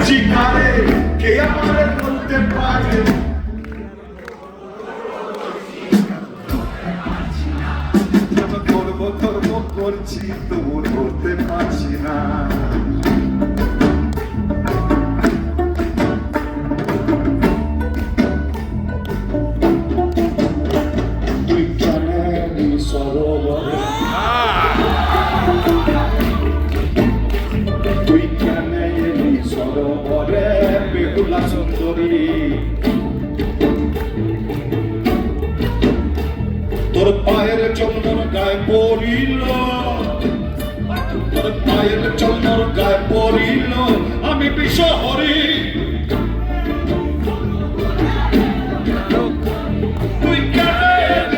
চিকারে কে আমারে বলতে পারে ধর্ম করছি তবু ধরতে পারছি না তুই কেন সরোবরে তুই কেন সরোবরে বেহুলা সুন্দরী তোর পায়ের চন্দন গায়ে পড়িল তোর পায়ের চন্দন গায়ে পড়িল আমি বিষহরি তুই কেন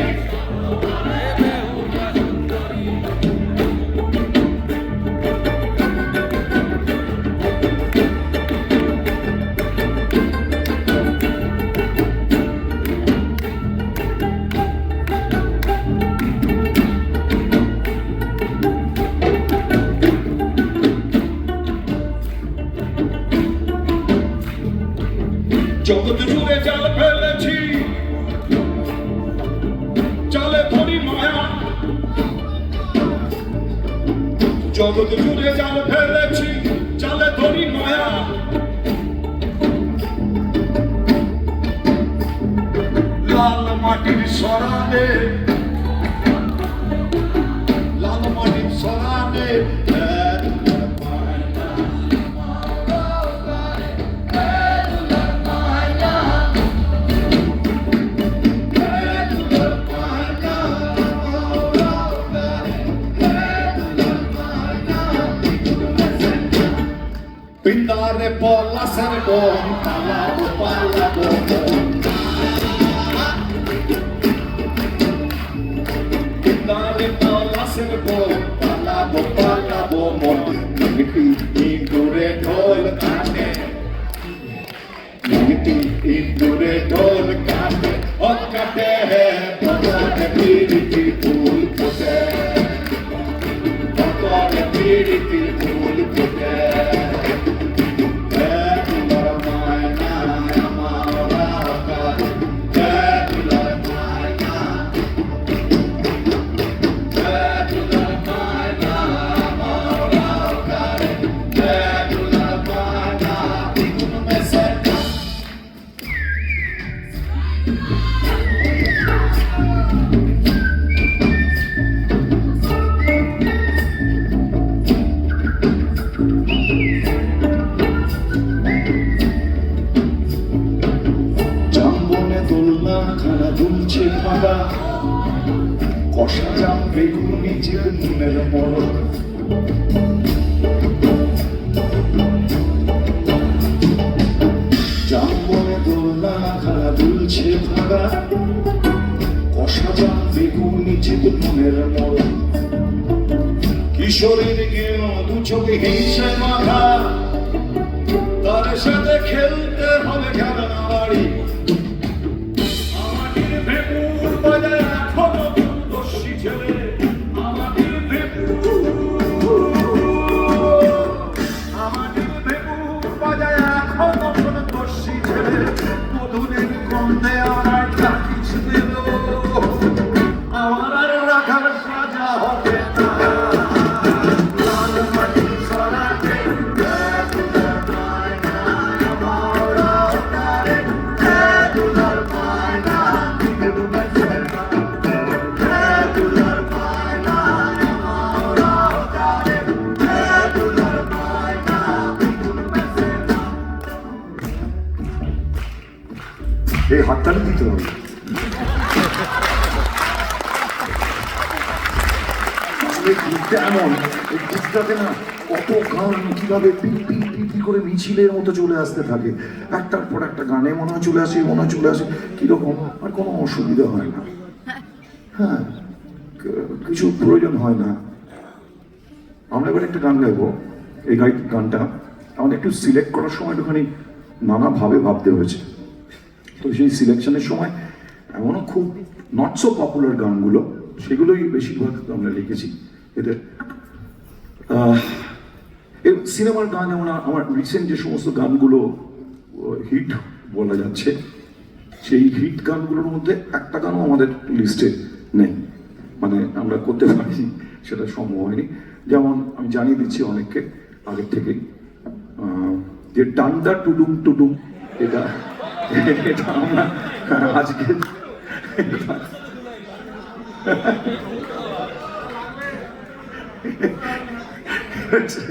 জগৎ জুড়ে জাল ফেলেছি জালে ধরি মায়া জগৎ জুড়ে জাল ফেলেছি জালে ধরি মায়া লাল মাটির সরানে লাল মাটির সরানে Pindare por la serbon, palabo, palabo. Pindare por la serbon, palabo, palabo. Nagiti indure dhol kane, nagiti indure dhol kane. और कटे है भगवान पीड़ी की फूल फुटे, भगवान पीड़ी की फूल फुटे. দুলছে পাতা কষা জাম বেগুনি জীবনের মরক জাম বনে দোলনা খাড়া দুলছে পাতা কষা জাম বেগুনি জীবনের মরক কিশোরীর গেল দু চোখে হিংসে মাথা তার সাথে খেলতে হবে খেলনা বাড়ি এই হাততালি দিতে হবে আসলে গীতটা এমন এই গীতটাতে না কত গান কিভাবে পিপি করে মিছিলের মতো চলে আসতে থাকে একটার পর একটা গানে মনে হয় চলে আসে কিরকম আর কোনো অসুবিধা হয় না হ্যাঁ কিছু প্রয়োজন হয় না আমরা এবার একটা গান গাইবো এই গানটা আমাদের একটু সিলেক্ট করার সময় একটুখানি নানাভাবে ভাবতে হয়েছে তো সেই সিলেকশনের সময় এমনও খুব নট সো পপুলার গানগুলো সেগুলোই বেশিরভাগ আমরা লিখেছি এদের সিনেমার গান যেমন আমার রিসেন্ট যে সমস্ত গানগুলো হিট বলা যাচ্ছে, সেই হিট গানগুলোর মধ্যে একটা গানও আমাদের লিস্টে নেই, মানে আমরা করতে পারিনি, সেটা সম্ভব হয়নি। যেমন আমি জানিয়ে দিচ্ছি অনেককে আগের থেকেই, যে ডান্ডা টুডুম টুডুম, এটা এটা আমরা আজকে